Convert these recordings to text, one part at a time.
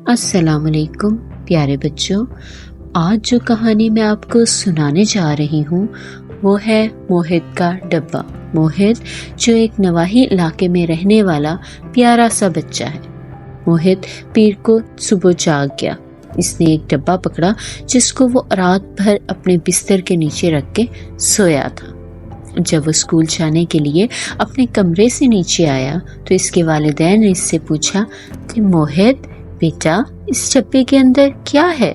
السلام علیکم پیارے بچوں، آج جو کہانی میں آپ کو سنانے جا رہی ہوں وہ ہے موہت کا ڈبہ۔ موہت جو ایک نواحی علاقے میں رہنے والا پیارا سا بچہ ہے۔ موہت پیر کو صبح جاگ گیا۔ اس نے ایک ڈبہ پکڑا جس کو وہ رات بھر اپنے بستر کے نیچے رکھ کے سویا تھا۔ جب وہ اسکول جانے کے لیے اپنے کمرے سے نیچے آیا تو اس کے والدین نے اس سے پوچھا کہ موہت بیٹا، اس ڈبے کے اندر کیا ہے؟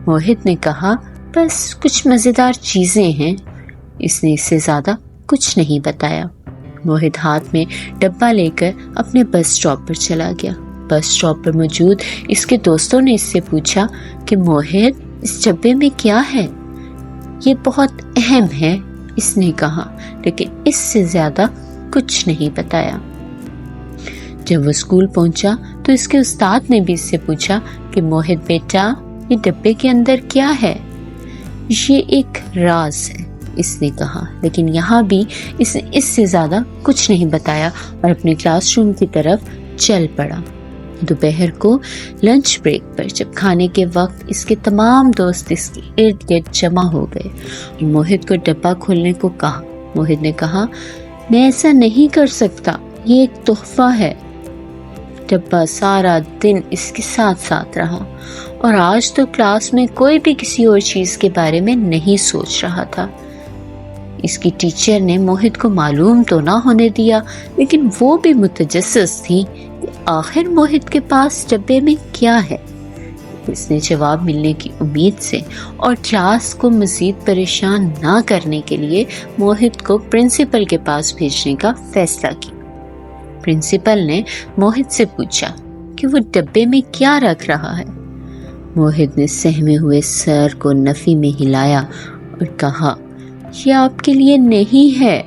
موہت نے کہا بس کچھ مزیدار چیزیں ہیں۔ اس نے اس سے زیادہ کچھ نہیں بتایا۔ موہت ہاتھ میں ڈبہ لے کر اپنے بس اسٹاپ پر چلا گیا۔ بس اسٹاپ پر موجود اس کے دوستوں نے اس سے پوچھا کہ موہت، اس ڈبے میں کیا ہے؟ یہ بہت اہم ہے، اس نے کہا، لیکن اس سے زیادہ کچھ نہیں بتایا۔ جب وہ اسکول پہنچا تو اس کے استاد نے بھی اس سے پوچھا کہ موہت بیٹا، یہ ڈبے کے اندر کیا ہے؟ یہ ایک راز ہے، اس نے کہا، لیکن یہاں بھی اس نے اس سے زیادہ کچھ نہیں بتایا اور اپنے کلاس روم کی طرف چل پڑا۔ دوپہر کو لنچ بریک پر جب کھانے کے وقت اس کے تمام دوست اس کے ارد گرد جمع ہو گئے اور موہت کو ڈبہ کھولنے کو کہا۔ موہت نے کہا میں ایسا نہیں کر سکتا، یہ ایک تحفہ ہے۔ ڈبہ سارا دن اس کے ساتھ ساتھ رہا اور آج تو کلاس میں کوئی بھی کسی اور چیز کے بارے میں نہیں سوچ رہا تھا۔ اس کی ٹیچر نے موہت کو معلوم تو نہ ہونے دیا، لیکن وہ بھی متجسس تھی کہ آخر موہت کے پاس ڈبے میں کیا ہے۔ اس نے جواب ملنے کی امید سے اور کلاس کو مزید پریشان نہ کرنے کے لیے موہت کو پرنسپل کے پاس بھیجنے کا فیصلہ کیا۔ پرنسپل نے موہت سے پوچھا کہ وہ ڈبے میں کیا رکھ رہا ہے۔ موہت نے سہمے ہوئے سر کو نفی میں ہلایا اور کہا یہ آپ کے لیے نہیں ہے،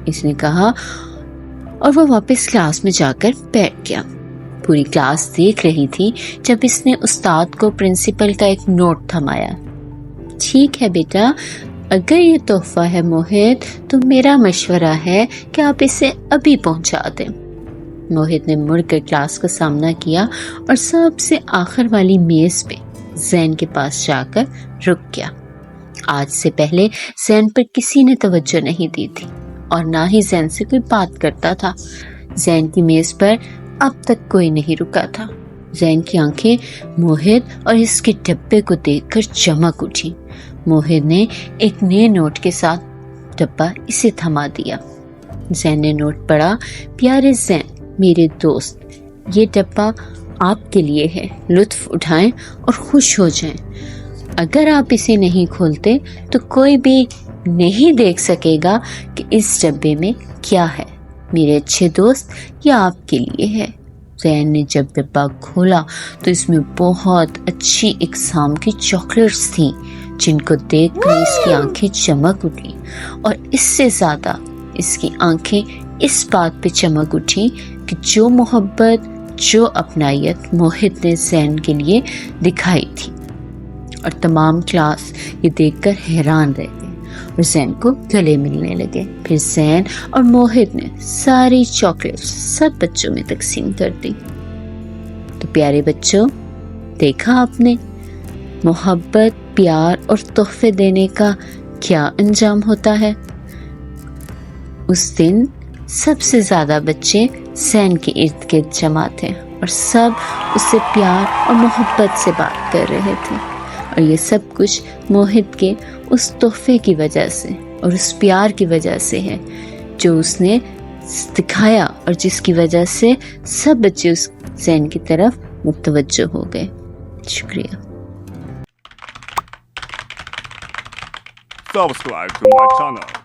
اس نے کہا، اور وہ واپس کلاس میں جا کر بیٹھ گیا۔ پوری کلاس دیکھ رہی تھی جب اس نے استاد کو پرنسپل کا ایک نوٹ تھمایا۔ ٹھیک ہے بیٹا، اگر یہ تحفہ ہے موہت تو میرا مشورہ ہے کہ آپ اسے ابھی پہنچا دیں۔ موہت نے مڑ کر کلاس کا سامنا کیا اور سب سے آخر والی میز پہ زین کے پاس جا کر رک گیا۔ آج سے پہلے زین پر کسی نے توجہ نہیں دی تھی اور نہ ہی زین سے کوئی بات کرتا تھا۔ زین کی میز پر اب تک کوئی نہیں رکا تھا۔ زین کی آنکھیں موہت اور اس کے ڈبے کو دیکھ کر چمک اٹھی۔ موہت نے ایک نئے نوٹ کے ساتھ ڈبہ اسے تھما دیا۔ زین نے نوٹ پڑھا، پیارے زین میرے دوست، یہ ڈبہ آپ کے لیے ہے، لطف اٹھائیں اور خوش ہو جائیں۔ اگر آپ اسے نہیں کھولتے تو کوئی بھی نہیں دیکھ سکے گا کہ اس ڈبے میں کیا ہے۔ میرے اچھے دوست، یہ آپ کے لیے ہے۔ زین نے جب ڈبہ کھولا تو اس میں بہت اچھی اقسام کی چاکلیٹس تھیں جن کو دیکھ کر اس کی آنکھیں چمک اٹھی، اور اس سے زیادہ اس کی آنکھیں اس بات پہ چمک اٹھی کہ جو محبت، جو اپنائیت موہت نے زین کے لیے دکھائی تھی، اور تمام کلاس یہ دیکھ کر حیران رہ گئے اور زین کو گلے ملنے لگے۔ پھر زین اور موہت نے ساری چاکلیٹس سب بچوں میں تقسیم کر دی۔ تو پیارے بچوں، دیکھا آپ نے محبت، پیار اور تحفے دینے کا کیا انجام ہوتا ہے۔ اس دن سب سے زیادہ بچے زین کے ارد گرد جمع تھے اور سب اس سے پیار اور محبت سے بات کر رہے تھے، اور یہ سب کچھ موہت کے اس تحفے کی وجہ سے اور اس پیار کی وجہ سے ہے جو اس نے دکھایا، اور جس کی وجہ سے سب بچے اس زین کی طرف متوجہ ہو گئے۔ شکریہ۔ Subscribe to my channel.